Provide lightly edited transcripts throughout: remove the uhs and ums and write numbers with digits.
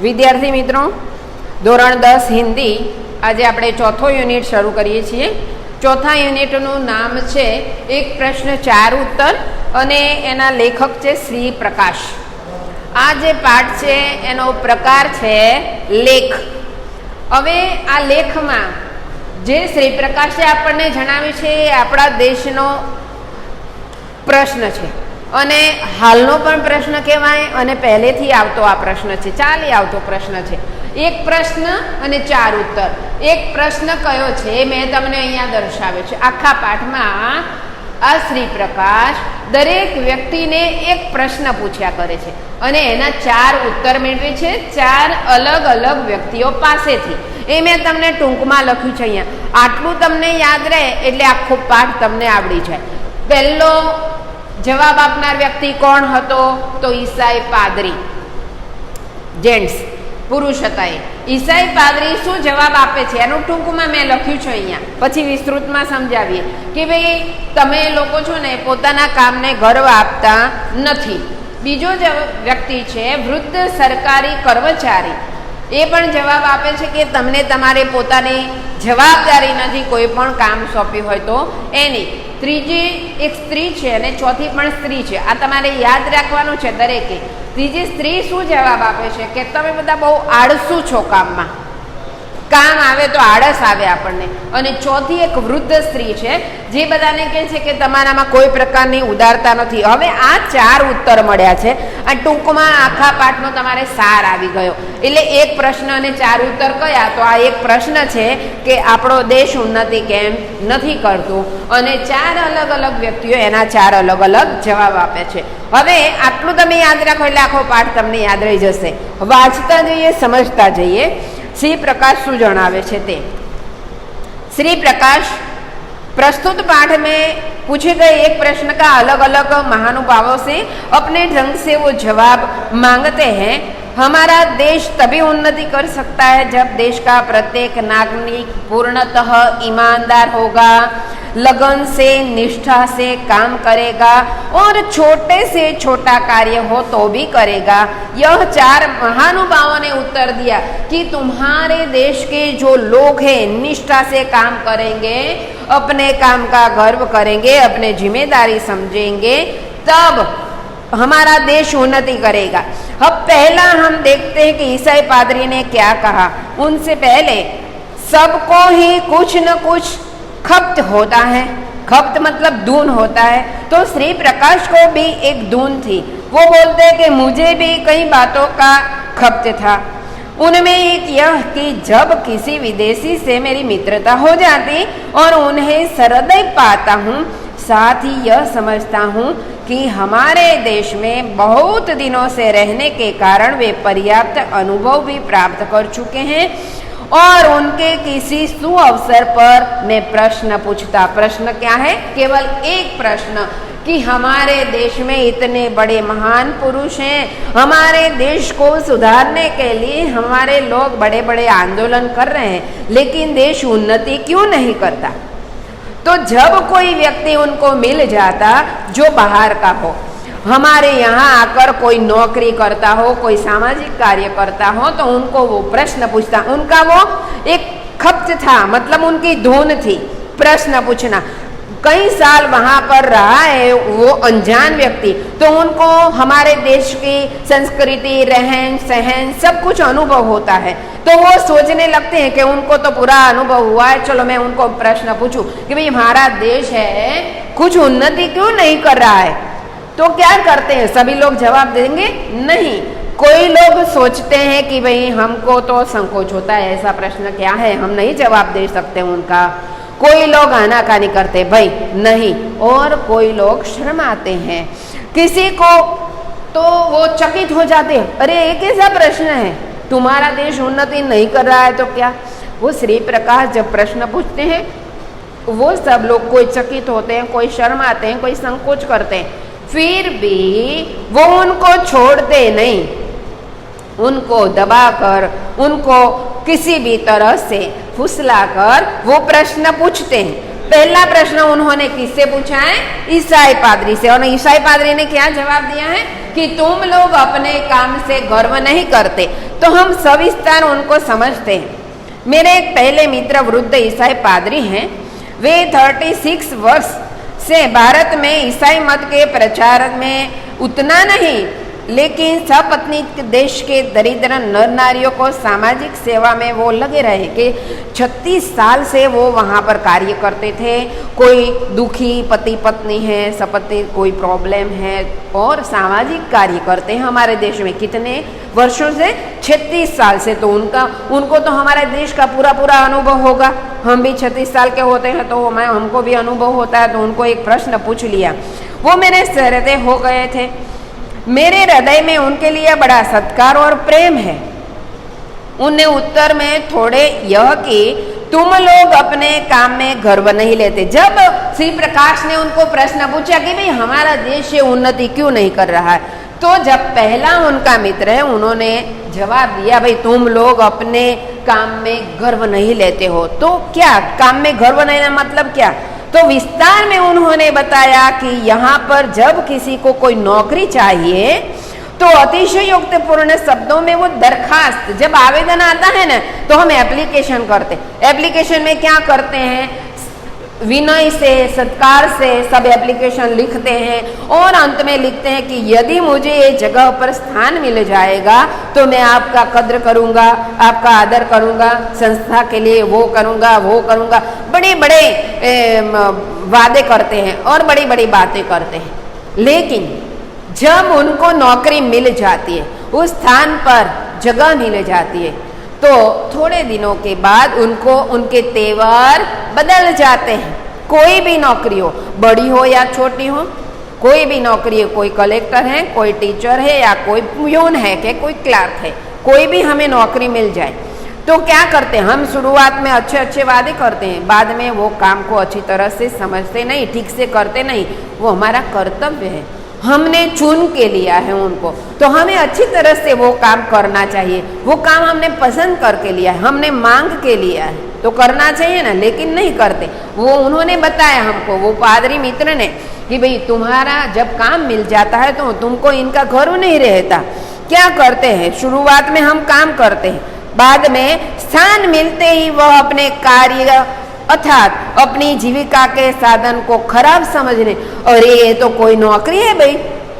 વિદ્યાર્થી મિત્રો, ધોરણ 10 હિન્દી આજે આપણે ચોથો યુનિટ શરૂ કરીએ છીએ. ચોથા યુનિટનું નામ છે એક પ્રશ્ન 4 ઉત્તર અને એના લેખક છે શ્રી પ્રકાશ. આ જે પાઠ છે એનો પ્રકાર છે લેખ. હવે આ લેખમાં જે શ્રી પ્રકાશે આપણને જણાવ્યું છે એ આપણા દેશનો પ્રશ્ન છે અને હાલનો પણ પ્રશ્ન કહેવાય અને પહેલેથી આવતો આ પ્રશ્ન છે, ચાલી આવતો પ્રશ્ન છે. એક પ્રશ્ન અને 4 ઉત્તર. એક પ્રશ્ન કયો છે એ મેં તમને અહીંયા દર્શાવ્યો છે. આખા પાઠમાં આ શ્રી પ્રકાશ દરેક વ્યક્તિને એક પ્રશ્ન પૂછ્યા કરે છે અને એના 4 ઉત્તર મેળવે છે 4 અલગ અલગ વ્યક્તિઓ પાસેથી. એ મેં તમને ટૂંકમાં લખ્યું છે અહીંયા. આટલું તમને યાદ રહે એટલે આખો પાઠ તમને આવડી જાય. પહેલો જવાબ આપનાર વ્યક્તિ કોણ હતો? તો ઈસાઈ પાદરી, જેન્ટ્સ, પુરુષ હતા. ઈસાઈ પાદરી શું જવાબ આપે છે એનું ટૂંકમાં મેં લખ્યું છે અહીંયા, પછી વિસ્તૃતમાં સમજાવીએ કે ભાઈ તમે લોકો છો ને પોતાના કામને ગર્વ આપતા નથી. બીજો વ્યક્તિ છે વૃદ્ધ સરકારી કર્મચારી. એ પણ જવાબ આપે છે કે તમને તમારે પોતાની જવાબદારી નથી કોઈ પણ કામ સોંપ્યું હોય તો એની. ત્રીજી એક સ્ત્રી છે અને ચોથી પણ સ્ત્રી છે. આ તમારે યાદ રાખવાનું છે દરેકે. ત્રીજી સ્ત્રી શું જવાબ આપે છે કે તમે બધા બહુ આળસુ છો, કામમાં કામ આવે તો આળસ આવે આપણને. અને ચોથી એક વૃદ્ધ સ્ત્રી છે જે બધાને કહે છે કે તમારામાં કોઈ પ્રકારની ઉદારતા નથી. હવે આ 4 ઉત્તર મળ્યા છે. આ ટૂંકમાં આખા પાઠનો તમારે સાર આવી ગયો. એટલે એક પ્રશ્ન અને 4 ઉત્તર કયા? તો આ એક પ્રશ્ન છે કે આપણો દેશ ઉન્નતિ કેમ નથી કરતું અને 4 અલગ અલગ વ્યક્તિઓ એના 4 અલગ અલગ જવાબ આપે છે. હવે આટલું તમે યાદ રાખો એટલે આખો પાઠ તમને યાદ રહી જશે. વાંચતા જઈએ, સમજતા જઈએ. श्री प्रकाश शू जणावे छे ते. श्री प्रकाश प्रस्तुत पाठ में पूछे गए एक प्रश्न का अलग अलग महानुभावों से अपने ढंग से वो जवाब मांगते हैं. हमारा देश तभी उन्नति कर सकता है जब देश का प्रत्येक नागरिक पूर्णतः ईमानदार होगा, लगन से, निष्ठा से काम करेगा और छोटे से छोटा कार्य हो तो भी करेगा. यह 4 महानुभावों ने उत्तर दिया कि तुम्हारे देश के जो लोग हैं निष्ठा से काम करेंगे, अपने काम का गर्व करेंगे, अपने जिम्मेदारी समझेंगे, तब हमारा देश उन्नति करेगा. अब पहला हम देखते हैं कि ईसाई पादरी ने क्या कहा. उनसे पहले सबको ही कुछ न कुछ खपत होता है. खपत मतलब धुन होता है. तो श्री प्रकाश को भी एक धुन थी. वो बोलते हैं कि मुझे भी कई बातों का खपत था. उनमें एक यह कि जब किसी विदेशी से मेरी मित्रता हो जाती और उन्हें सहृदय पाता हूँ, साथ ही यह समझता हूँ कि हमारे देश में बहुत दिनों से रहने के कारण वे पर्याप्त अनुभव भी प्राप्त कर चुके हैं और उनके किसी सुअवसर पर मैं प्रश्न पूछता. प्रश्न क्या है? केवल एक प्रश्न कि हमारे देश में इतने बड़े महान पुरुष हैं, हमारे देश को सुधारने के लिए हमारे लोग बड़े बड़े आंदोलन कर रहे हैं, लेकिन देश उन्नति क्यों नहीं करता? तो जब कोई व्यक्ति उनको मिल जाता जो बाहर का हो, हमारे यहाँ आकर कोई नौकरी करता हो, कोई सामाजिक कार्य करता हो, तो उनको वो प्रश्न पूछता. उनका वो एक खपत था, मतलब उनकी धुन थी प्रश्न पूछना. कई साल वहाँ पर रहा है वो अनजान व्यक्ति, तो उनको हमारे देश की संस्कृति, रहन सहन सब कुछ अनुभव होता है. तो वो सोचने लगते हैं कि उनको तो पूरा अनुभव हुआ है, चलो मैं उनको प्रश्न पूछूं कि भाई हमारा देश है कुछ उन्नति क्यों नहीं कर रहा है. तो क्या करते हैं? सभी लोग जवाब देंगे? नहीं. कोई लोग सोचते हैं कि भाई हमको तो संकोच होता है, ऐसा प्रश्न क्या है, हम नहीं जवाब दे सकते उनका. कोई लोग आनाकानी करते भाई नहीं, और कोई लोग शर्माते हैं. किसी को तो वो चकित हो जाते हैं, अरे ये कैसा प्रश्न है, तुम्हारा देश उन्नति नहीं कर रहा है तो क्या. वो श्री प्रकाश जब प्रश्न पूछते हैं वो सब लोग कोई चकित होते हैं, कोई शर्माते हैं, कोई संकोच करते हैं. फिर भी वो उनको छोड़ते नहीं, उनको दबाकर, उनको किसी भी तरह से फुसलाकर वो प्रश्न पूछते हैं. पहला प्रश्न उन्होंने किससे पूछा है? ईसाई पादरी से। और ईसाई पादरी ने क्या जवाब दिया है कि तुम लोग अपने काम से गर्व नहीं करते। तो हम सविस्तार उनको समझते हैं। मेरे एक पहले मित्र वृद्ध ईसाई पादरी हैं। वे 36 वर्ष से भारत में ईसाई मत के प्रचार में उतना नहीं, लेकिन सपत्नी देश के दरिद्र नर नारियों को सामाजिक सेवा में वो लगे रहे कि 36 साल से वो वहाँ पर कार्य करते थे। कोई दुखी पति पत्नी है, सपत्नी कोई प्रॉब्लम है और सामाजिक कार्य करते हैं हमारे देश में कितने वर्षों से? 36 साल से। तो उनको तो हमारे देश का पूरा अनुभव होगा। हम भी 36 साल के होते हैं तो हमको भी अनुभव होता है। तो उनको एक प्रश्न पूछ लिया। वो मेरे सहृदय हो गए थे। मेरे हृदय में उनके लिए बड़ा सत्कार और प्रेम है। उन्हें उत्तर में थोड़े यह कि तुम लोग अपने काम में गर्व नहीं लेते। जब श्री प्रकाश ने उनको प्रश्न पूछा कि भाई हमारा देश ये उन्नति क्यों नहीं कर रहा है, तो जब पहला उनका मित्र है उन्होंने जवाब दिया भाई तुम लोग अपने काम में गर्व नहीं लेते हो। तो क्या काम में गर्व नहीं लेना मतलब क्या? तो विस्तार में उन्होंने बताया कि यहाँ पर जब किसी को कोई नौकरी चाहिए तो अतिशयोक्तिपूर्ण शब्दों में वो दरखास्त, जब आवेदन आता है ना तो हम एप्लीकेशन करते। एप्लीकेशन में क्या करते हैं? विनय से सत्कार से सब एप्लीकेशन लिखते हैं और अंत में लिखते हैं कि यदि मुझे ये जगह पर स्थान मिल जाएगा तो मैं आपका कद्र करूंगा, आपका आदर करूंगा, संस्था के लिए वो करूंगा। बड़े बड़े वादे करते हैं और बड़ी बड़ी बातें करते हैं। लेकिन जब उनको नौकरी मिल जाती है, उस स्थान पर जगह मिल जाती है, तो थोड़े दिनों के बाद उनको उनके तेवर बदल जाते हैं। कोई भी नौकरी हो, बड़ी हो या छोटी हो, कोई भी नौकरी हो, कोई कलेक्टर है, कोई टीचर है या कोई प्यून है कि कोई क्लर्क है, कोई भी हमें नौकरी मिल जाए तो क्या करते हैं? हम शुरुआत में अच्छे वादे करते हैं, बाद में वो काम को अच्छी तरह से समझते नहीं, ठीक से करते नहीं। वो हमारा कर्तव्य है, हमने चुन के लिया है उनको, तो हमें अच्छी तरह से वो काम करना चाहिए। वो काम हमने पसंद करके लिया है, हमने मांग के लिया है तो करना चाहिए ना, लेकिन नहीं करते। वो उन्होंने बताया हमको, वो पादरी मित्र ने, कि भाई तुम्हारा जब काम मिल जाता है तो तुमको इनका गर्व नहीं रहता। क्या करते हैं? शुरुआत में हम काम करते हैं, बाद में स्थान मिलते ही वह अपने कार्य अर्थात अपनी जीविका के साधन को खराब समझने, और ये तो कोई नौकरी है भाई,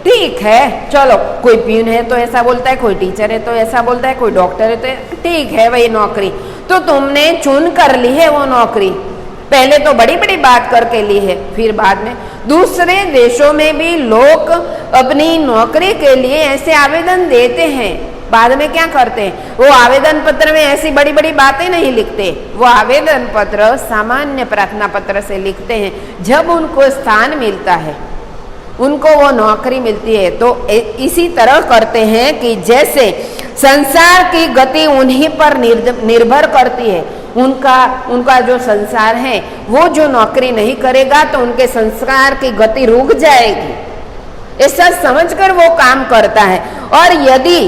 ठीक है चलो, कोई प्यून है तो ऐसा बोलता है, कोई टीचर है तो ऐसा बोलता है, कोई डॉक्टर है तो ठीक है भाई नौकरी, तो तुमने चुन कर ली है वो नौकरी। पहले तो बड़ी बड़ी बात करके ली है, फिर बाद में दूसरे देशों में भी लोग अपनी नौकरी के लिए ऐसे आवेदन देते हैं, बाद में क्या करते हैं? वो आवेदन पत्र में ऐसी बड़ी बड़ी बातें नहीं लिखते, वो आवेदन पत्र सामान्य प्रार्थना पत्र से लिखते हैं। जब उनको स्थान मिलता है, उनको वो नौकरी मिलती है, तो इसी तरह करते हैं कि जैसे संसार की गति उन्हीं पर निर्भर करती है। उनका जो संसार है वो जो नौकरी नहीं करेगा तो उनके संसार की गति रुक जाएगी, ऐसा समझकर वो काम करता है। और यदि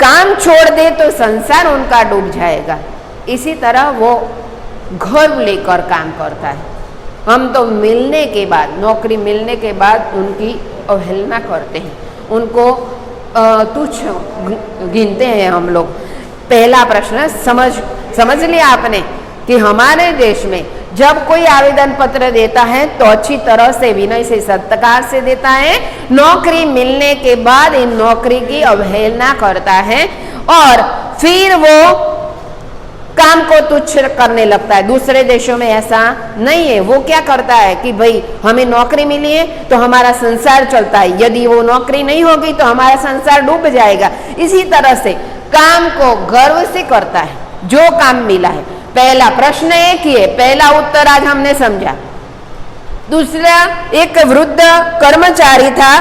काम छोड़ दे तो संसार उनका डूब जाएगा। इसी तरह वो घर लेकर काम करता है। हम तो मिलने के बाद, नौकरी मिलने के बाद उनकी अवहेलना करते हैं, उनको तुच्छ गिनते हैं हम लोग। पहला प्रश्न समझ लिया आपने कि हमारे देश में जब कोई आवेदन पत्र देता है तो अच्छी तरह से विनय से सत्कार से देता है, नौकरी मिलने के बाद इन नौकरी की अवहेलना करता है और फिर वो काम को तुच्छ करने लगता है। दूसरे देशों में ऐसा नहीं है। वो क्या करता है कि भाई हमें नौकरी मिली है तो हमारा संसार चलता है, यदि वो नौकरी नहीं होगी तो हमारा संसार डूब जाएगा। इसी तरह से काम को गर्व से करता है जो काम मिला है। पहला प्रश्न एक ही है, पहला उत्तर आज हमने समझा। दूसरा, एक वृद्ध कर्मचारी था,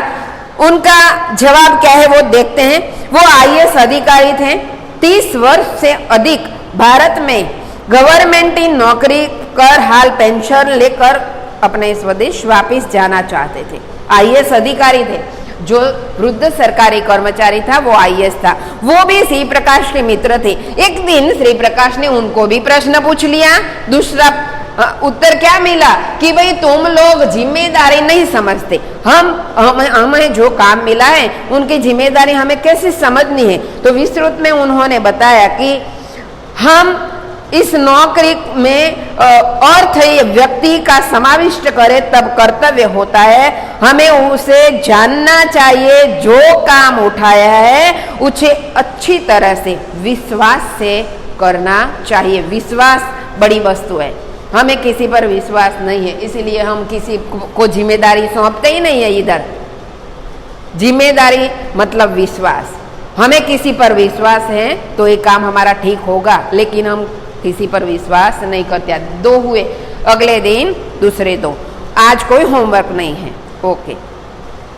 उनका जवाब क्या है वो देखते हैं। वो IAS अधिकारी थे, 30 वर्ष से अधिक भारत में गवर्नमेंट नौकरी कर हाल पेंशन लेकर अपने स्वदेश वापस जाना चाहते थे। IAS अधिकारी थे। जो वृद्ध सरकारी कर्मचारी था वो IAS था। वो भी श्री प्रकाश के मित्र थे। एक दिन श्री प्रकाश ने उनको भी प्रश्न पूछ लिया, दूसरा उत्तर क्या मिला कि भाई तुम लोग जिम्मेदारी नहीं समझते। हमें जो काम मिला है उनकी जिम्मेदारी हमें कैसे समझनी है। तो विस्तृत में उन्होंने बताया कि हम इस नौकरी में अर्थ व्यक्ति का समाविष्ट करे तब कर्तव्य होता है। हमें उसे जानना चाहिए, जो काम उठाया है उसे अच्छी तरह से विश्वास से करना चाहिए। विश्वास बड़ी वस्तु है, हमें किसी पर विश्वास नहीं है, इसलिए हम किसी को जिम्मेदारी सौंपते ही नहीं है। इधर जिम्मेदारी मतलब विश्वास, हमें किसी पर विश्वास है तो ये काम हमारा ठीक होगा, लेकिन हम किसी पर विश्वास नहीं करते। 2 हुए, अगले दिन दूसरे 2। आज कोई होमवर्क नहीं है। ओके।